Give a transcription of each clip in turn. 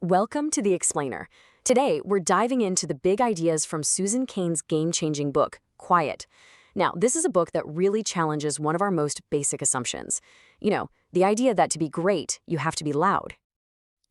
Welcome to The Explainer. Today, we're diving into the big ideas from Susan Cain's game-changing book, Quiet. Now, this is a book that really challenges one of our most basic assumptions. The idea that to be great, you have to be loud.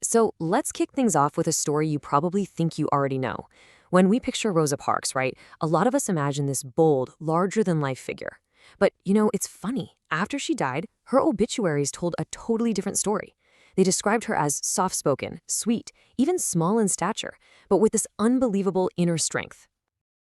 So let's kick things off with a story you probably think you already know. When we picture Rosa Parks, right, a lot of us imagine this bold, larger-than-life figure. But, it's funny. After she died, her obituaries told a totally different story. They described her as soft-spoken, sweet, even small in stature, but with this unbelievable inner strength.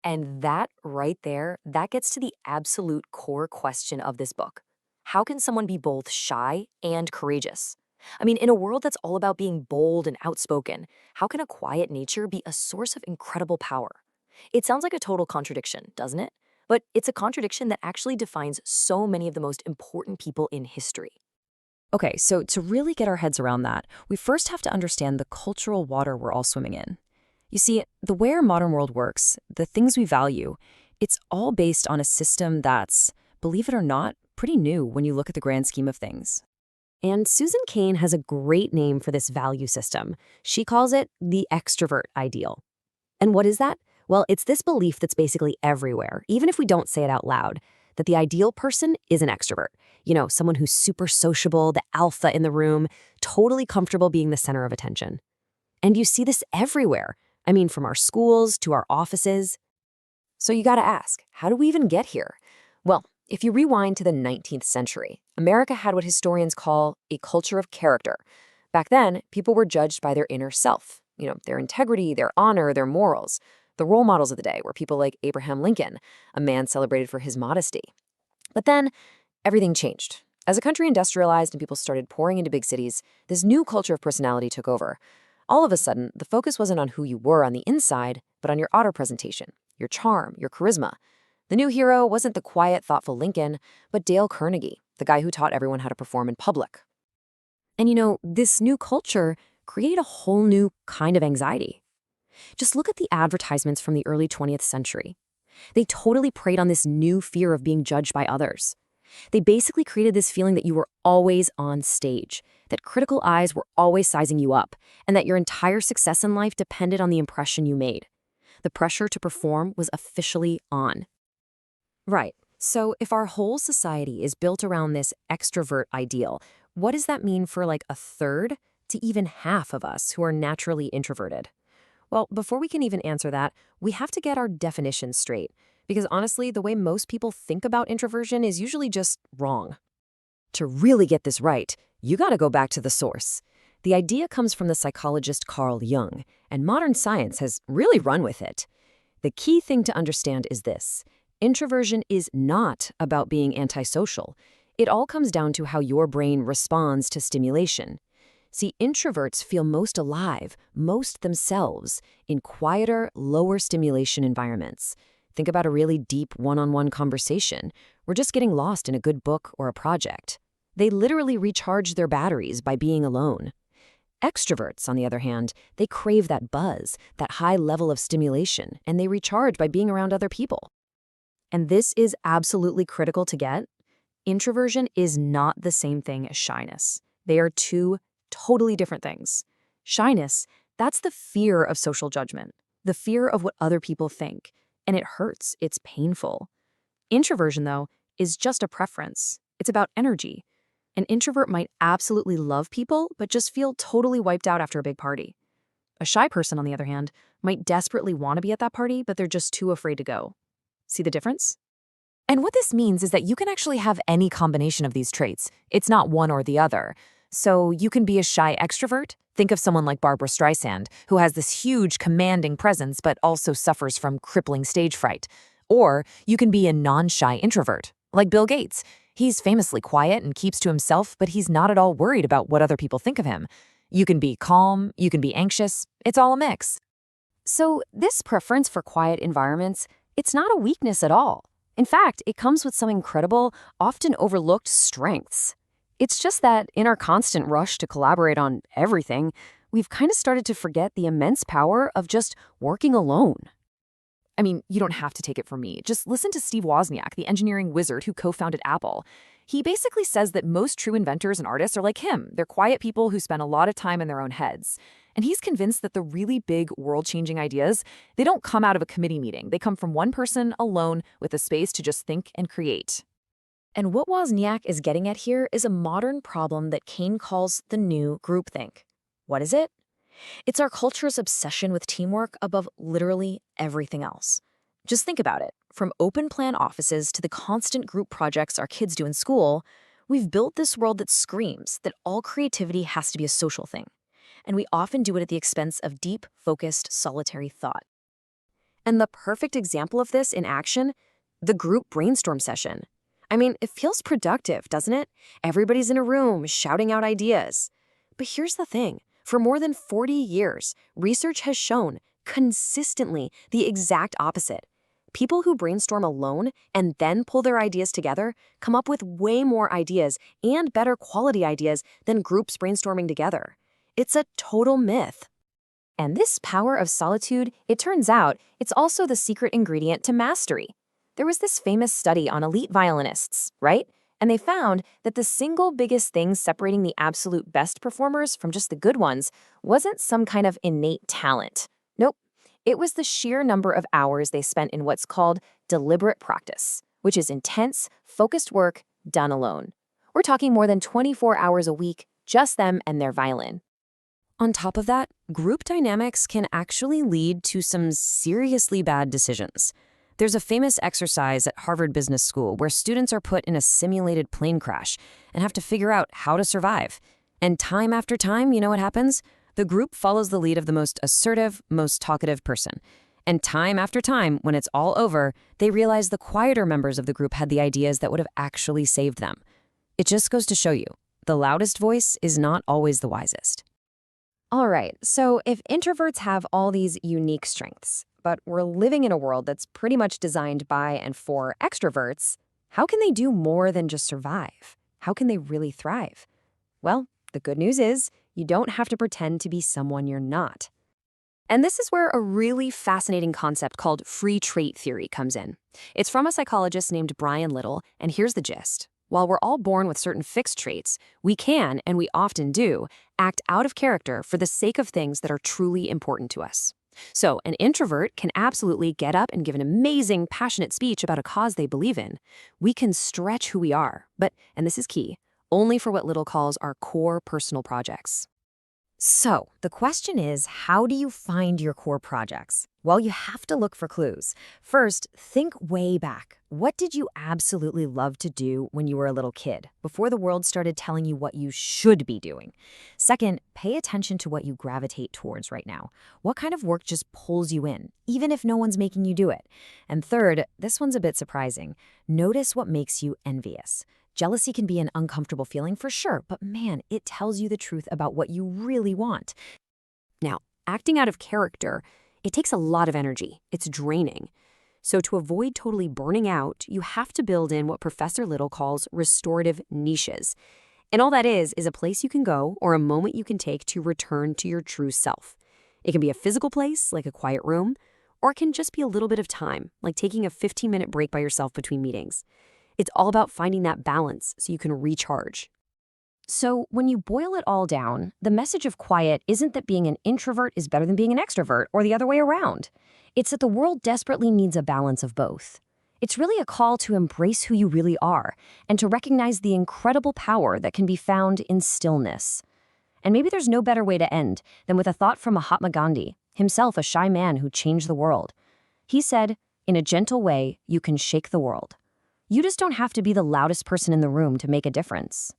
And that right there, that gets to the absolute core question of this book. How can someone be both shy and courageous? In a world that's all about being bold and outspoken, how can a quiet nature be a source of incredible power? It sounds like a total contradiction, doesn't it? But it's a contradiction that actually defines so many of the most important people in history. Okay, so to really get our heads around that, we first have to understand the cultural water we're all swimming in. You see, the way our modern world works, the things we value, it's all based on a system that's, believe it or not, pretty new when you look at the grand scheme of things. And Susan Cain has a great name for this value system. She calls it the extrovert ideal. And what is that? Well, it's this belief that's basically everywhere, even if we don't say it out loud, that the ideal person is an extrovert. Someone who's super sociable, the alpha in the room, totally comfortable being the center of attention. And you see this everywhere. From our schools to our offices. So you gotta ask, how do we even get here? Well, if you rewind to the 19th century, America had what historians call a culture of character. Back then, people were judged by their inner self, their integrity, their honor, their morals. The role models of the day were people like Abraham Lincoln, a man celebrated for his modesty. But then, everything changed. As a country industrialized and people started pouring into big cities, this new culture of personality took over. All of a sudden, the focus wasn't on who you were on the inside, but on your outer presentation, your charm, your charisma. The new hero wasn't the quiet, thoughtful Lincoln, but Dale Carnegie, the guy who taught everyone how to perform in public. And this new culture created a whole new kind of anxiety. Just look at the advertisements from the early 20th century. They totally preyed on this new fear of being judged by others. They basically created this feeling that you were always on stage, that critical eyes were always sizing you up, and that your entire success in life depended on the impression you made. The pressure to perform was officially on. Right. So if our whole society is built around this extrovert ideal, what does that mean for like a third to even half of us who are naturally introverted? Well, before we can even answer that, we have to get our definition straight. Because honestly, the way most people think about introversion is usually just wrong. To really get this right, you gotta go back to the source. The idea comes from the psychologist Carl Jung, and modern science has really run with it. The key thing to understand is this. Introversion is not about being antisocial. It all comes down to how your brain responds to stimulation. See, introverts feel most alive, most themselves, in quieter, lower stimulation environments. Think about a really deep one-on-one conversation. We're just getting lost in a good book or a project. They literally recharge their batteries by being alone. Extroverts, on the other hand, they crave that buzz, that high level of stimulation, and they recharge by being around other people. And this is absolutely critical to get. Introversion is not the same thing as shyness. They are two totally different things. Shyness, that's the fear of social judgment, the fear of what other people think, and it hurts, it's painful. Introversion, though, is just a preference. It's about energy. An introvert might absolutely love people, but just feel totally wiped out after a big party. A shy person, on the other hand, might desperately want to be at that party, but they're just too afraid to go. See the difference? And what this means is that you can actually have any combination of these traits. It's not one or the other. So you can be a shy extrovert. Think of someone like Barbara Streisand, who has this huge, commanding presence but also suffers from crippling stage fright. Or you can be a non-shy introvert, like Bill Gates. He's famously quiet and keeps to himself, but he's not at all worried about what other people think of him. You can be calm, you can be anxious. It's all a mix. So this preference for quiet environments, it's not a weakness at all. In fact, it comes with some incredible, often overlooked strengths. It's just that in our constant rush to collaborate on everything, we've kind of started to forget the immense power of just working alone. You don't have to take it from me. Just listen to Steve Wozniak, the engineering wizard who co-founded Apple. He basically says that most true inventors and artists are like him. They're quiet people who spend a lot of time in their own heads. And he's convinced that the really big world-changing ideas, they don't come out of a committee meeting. They come from one person alone with the space to just think and create. And what Wozniak is getting at here is a modern problem that Cain calls the new groupthink. What is it? It's our culture's obsession with teamwork above literally everything else. Just think about it. From open-plan offices to the constant group projects our kids do in school, we've built this world that screams that all creativity has to be a social thing. And we often do it at the expense of deep, focused, solitary thought. And the perfect example of this in action, the group brainstorm session. I mean, it feels productive, doesn't it? Everybody's in a room shouting out ideas. But here's the thing. For more than 40 years, research has shown consistently the exact opposite. People who brainstorm alone and then pull their ideas together come up with way more ideas and better quality ideas than groups brainstorming together. It's a total myth. And this power of solitude, it turns out, it's also the secret ingredient to mastery. There was this famous study on elite violinists, right? And they found that the single biggest thing separating the absolute best performers from just the good ones wasn't some kind of innate talent. Nope. It was the sheer number of hours they spent in what's called deliberate practice, which is intense, focused work done alone. We're talking more than 24 hours a week, just them and their violin. On top of that, group dynamics can actually lead to some seriously bad decisions. There's a famous exercise at Harvard Business School where students are put in a simulated plane crash and have to figure out how to survive. And time after time, you know what happens? The group follows the lead of the most assertive, most talkative person. And time after time, when it's all over, they realize the quieter members of the group had the ideas that would have actually saved them. It just goes to show you, the loudest voice is not always the wisest. All right, so if introverts have all these unique strengths, but we're living in a world that's pretty much designed by and for extroverts, how can they do more than just survive? How can they really thrive? Well, the good news is you don't have to pretend to be someone you're not. And this is where a really fascinating concept called free trait theory comes in. It's from a psychologist named Brian Little, and here's the gist. While we're all born with certain fixed traits, we can, and we often do, act out of character for the sake of things that are truly important to us. So an introvert can absolutely get up and give an amazing, passionate speech about a cause they believe in. We can stretch who we are, but, and this is key, only for what Little calls our core personal projects. So the question is, how do you find your core projects? Well, you have to look for clues. First, think way back. What did you absolutely love to do when you were a little kid, before the world started telling you what you should be doing? Second, pay attention to what you gravitate towards right now. What kind of work just pulls you in, even if no one's making you do it? And third, this one's a bit surprising. Notice what makes you envious. Jealousy can be an uncomfortable feeling for sure, but man, it tells you the truth about what you really want. Now, acting out of character, it takes a lot of energy. It's draining. So to avoid totally burning out, you have to build in what Professor Little calls restorative niches. And all that is a place you can go or a moment you can take to return to your true self. It can be a physical place, like a quiet room, or it can just be a little bit of time, like taking a 15-minute break by yourself between meetings. It's all about finding that balance so you can recharge. So when you boil it all down, the message of quiet isn't that being an introvert is better than being an extrovert or the other way around. It's that the world desperately needs a balance of both. It's really a call to embrace who you really are and to recognize the incredible power that can be found in stillness. And maybe there's no better way to end than with a thought from Mahatma Gandhi, himself a shy man who changed the world. He said, "In a gentle way, you can shake the world. You just don't have to be the loudest person in the room to make a difference."